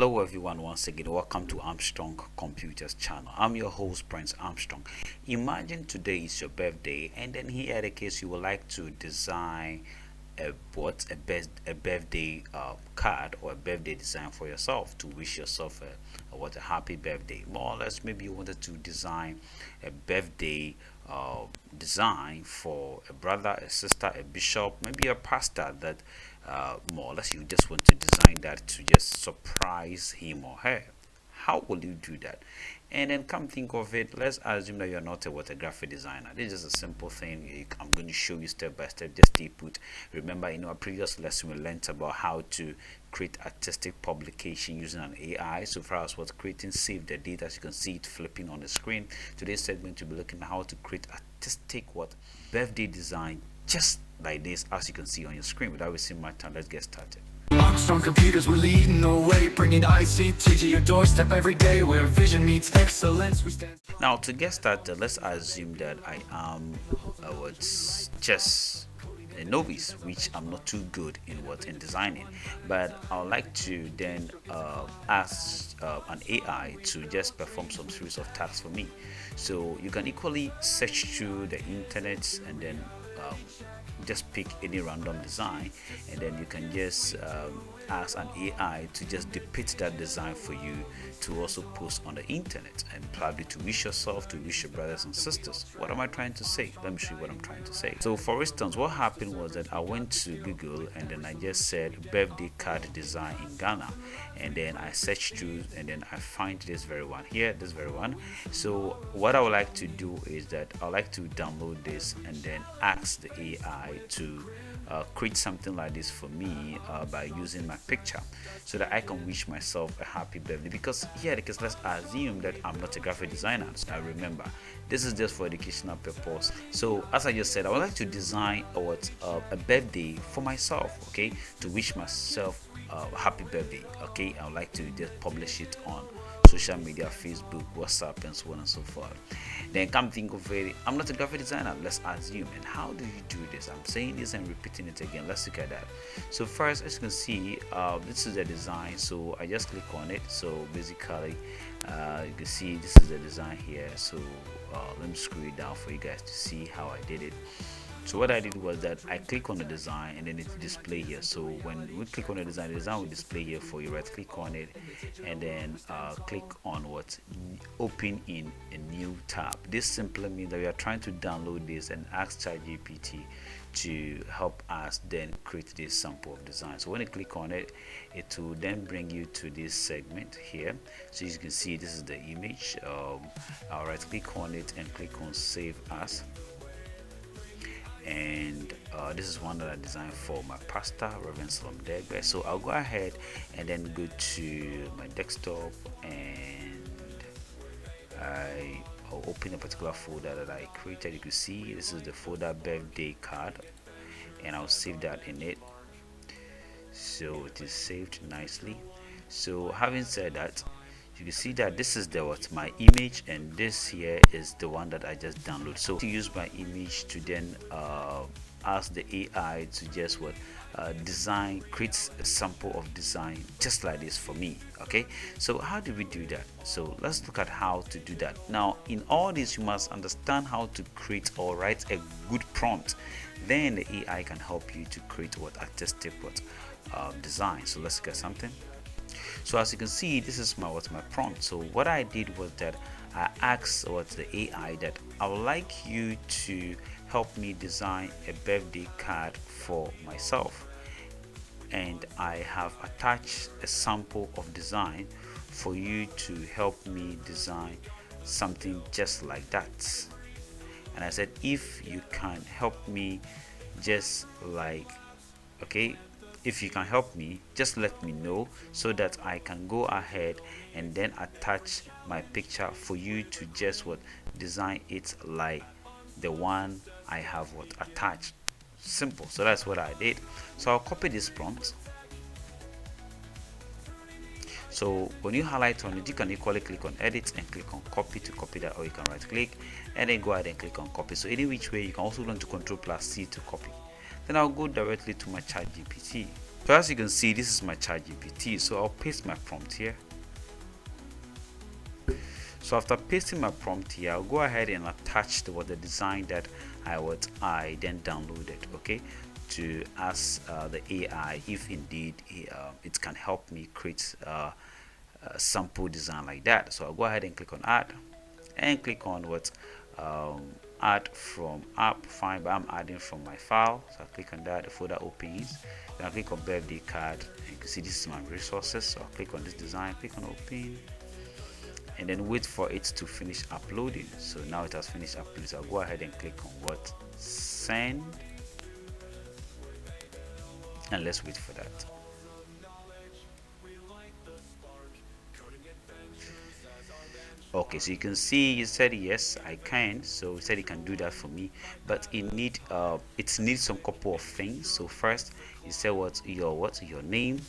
Hello everyone, once again welcome to Armstrong Computers channel. I'm your host Prince Armstrong. Imagine today is your birthday and then here at the case you would like to design a birthday card or a birthday design for yourself to wish yourself a happy birthday. More or less, maybe you wanted to design a birthday design for a brother, a sister, a bishop, maybe a pastor that more or less you just want to design that to just surprise him or her. How will you do that? And then come think of it, let's assume that you're not a graphic designer. This is a simple thing. I'm going to show you step by step. Just stay put. Remember, in our previous lesson we learned about how to create artistic publication using an AI. So far as what creating save the data, as you can see it flipping on the screen. Today's segment will be looking at how to create artistic birthday design just like this, as you can see on your screen. Without wasting my time, let's get started. Armstrong Computers, we're leading the way, bringing ICT to your doorstep every day, where vision meets excellence. We stand. Now, to get started, let's assume that I am just a novice, which I'm not too good in designing, but I would like to then ask an AI to just perform some series of tasks for me. So you can equally search through the internet and then just pick any random design, and then you can just ask an AI to just depict that design for you to also post on the internet and probably to wish yourself, to wish your brothers and sisters. What am I trying to say? Let me show you what I'm trying to say. So for instance, what happened was that I went to Google and then I just said birthday card design in Ghana, and then I searched through and then I find this very one here, this very one. So what I would like to do is that I would like to download this and then ask the AI to create something like this for me by using my picture so that I can wish myself a happy birthday. Because here, because let's assume that I'm not a graphic designer. So I remember this is just for educational purpose. So as I just said, I would like to design a birthday for myself, okay, to wish myself a happy birthday. Okay, I would like to just publish it on social media, Facebook, WhatsApp, and so on and so forth. Then come think of it, I'm not a graphic designer, let's assume. And how do you do this? I'm saying this and repeating it again. Let's look at that. So first, as you can see, this is the design. So I just click on it. So basically you can see this is the design here. So let me scroll it down for you guys to see how I did it. So what I did was that I click on the design and then it display here. So when we click on the design will display here for you. Right click on it and then click on open in a new tab. This simply means that we are trying to download this and ask ChatGPT to help us then create this sample of design. So when you click on it, it will then bring you to this segment here. So as you can see, this is the image. I'll right click on it and click on save as. And this is one that I designed for my pastor, Reverend Salom Degbe. So I'll go ahead and then go to my desktop and I'll open a particular folder that I created. You can see this is the folder birthday card, and I'll save that in it. So it is saved nicely. So having said that, you can see that this is my image, and this here is the one that I just downloaded. So to use my image to then ask the AI to just design, create a sample of design just like this for me. Okay, so how do we do that? So let's look at how to do that. Now in all this, you must understand how to create or write a good prompt. Then the AI can help you to create artistic design. So let's get something. So as you can see, this is my prompt. So what I did was that I asked the AI that I would like you to help me design a birthday card for myself, and I have attached a sample of design for you to help me design something just like that. And I said, if you can help me just like, okay, if you can help me, just let me know so that I can go ahead and then attach my picture for you to just design it like the one I have attached. Simple. So that's what I did. So I'll copy this prompt. So when you highlight on it, you can equally click on edit and click on copy to copy that, or you can right click and then go ahead and click on copy. So any which way, you can also learn to Ctrl+C to copy. Then I'll go directly to my ChatGPT. So as you can see, this is my ChatGPT. So I'll paste my prompt here. So after pasting my prompt here, I'll go ahead and attach the design that I then downloaded, okay, to ask the AI if indeed it can help me create a sample design like that. So I'll go ahead and click on add and click on add from app. Fine, but I'm adding from my file, so I click on that. The folder opens. Then I click on birthday card. You can see this is my resources, so I'll click on this design, click on open, and then wait for it to finish uploading. So now it has finished uploading, so I'll go ahead and click on send, and let's wait for that. Okay, so you can see you said yes, I can. So he said he can do that for me, but it needs some couple of things. So first you said what's your name,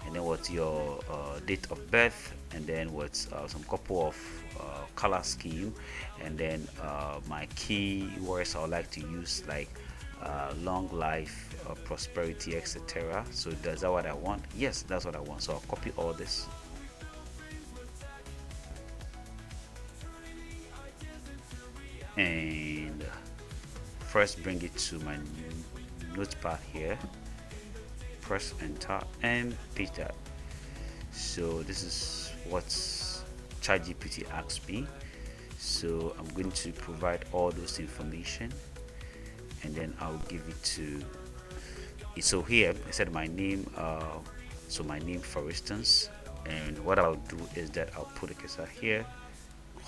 and then what's your date of birth, and then what's some couple of color scheme, and then my keywords I would like to use, like long life, prosperity, etc. So is that what I want? Yes, that's what I want. So I'll copy all this. And first bring it to my notepad here, press enter and paste that. So this is what ChatGPT asked me, so I'm going to provide all those information, and then I'll give it to it. So here I said my name, so my name for instance, and what I'll do is that I'll put a cursor here,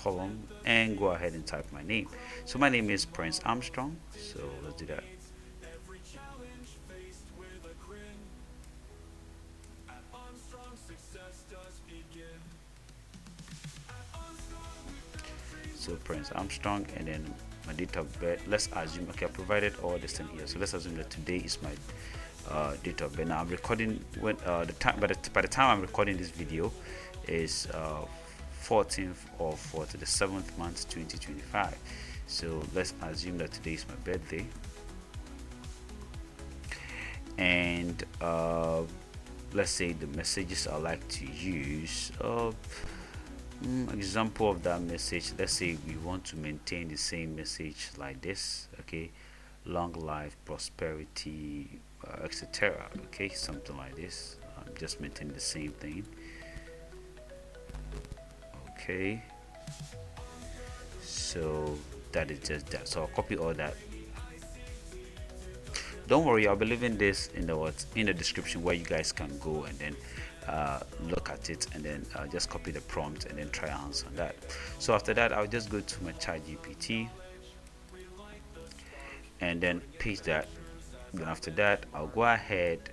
column, and go ahead and type my name. So my name is Prince Armstrong, so let's do that. So Prince Armstrong, and then my date of birth, let's assume, okay, I provided all this thing here, so let's assume that today is my date of birth. Now I'm recording when the time by the time I'm recording this video is 14th of the 7th month 2025. So let's assume that today is my birthday, and let's say the messages I like to use, example of that message, let's say we want to maintain the same message like this, okay, long life, prosperity, etc. Okay, something like this. I'm just maintaining the same thing. Okay, so that is just that. So I'll copy all that. Don't worry, I'll be leaving this in the description where you guys can go and then look at it, and then just copy the prompt and then try and answer that. So after that, I'll just go to my ChatGPT and then paste that. Then after that, I'll go ahead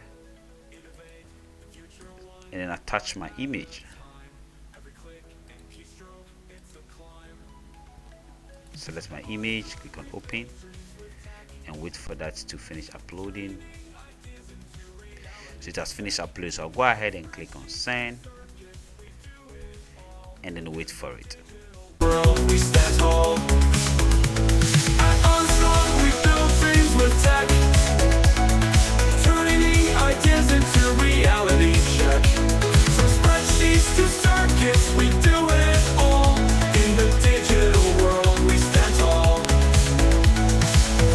and then attach my image. Select my image, click on open, and wait for that to finish uploading. So it has finished uploading, so I'll go ahead and click on send, and then wait for it. We stand tall. At Armstrong, we build things with tech, turning the ideas into reality check. From spreadsheets to circuits, we do it all. In the digital world, we stand tall.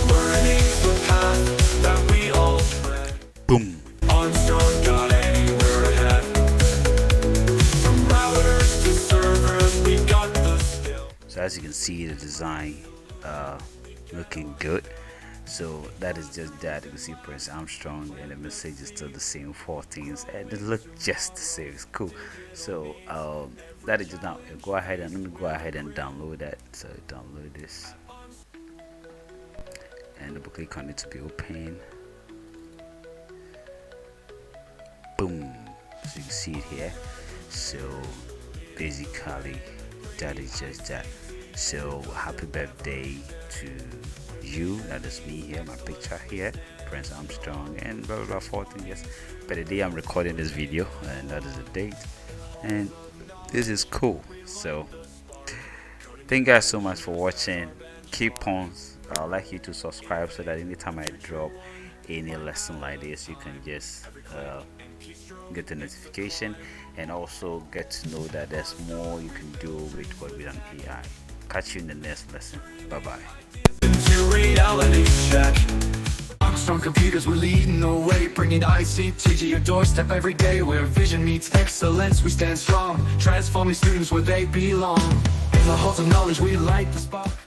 Learning's the path that we all tread. Boom. Armstrong got anywhere ahead. From routers to servers, we got the skill. So as you can see, the design looking good. So that is just that. You can see Prince Armstrong, and the message is still the same, 14s, and it looks just the same. It's cool. So that is just now. Go ahead and let me go ahead and download that. So download this, and double click on it to be open. Boom. So you can see it here. So basically that is just that. So happy birthday to you. That is me here, my picture here, Prince Armstrong, and blah blah blah, 14 years. But the day I'm recording this video, and that is the date, and this is cool. So thank you guys so much for watching. Keep on. I'd like you to subscribe so that anytime I drop any lesson like this, you can just get a notification, and also get to know that there's more you can do with an AI. Catch you in the next lesson. Bye bye. Into reality check. Armstrong Computers, we're leading the way, bringing ICT to your doorstep every day. Where vision meets excellence, we stand strong, transforming students where they belong. In the halls of knowledge, we light the spark.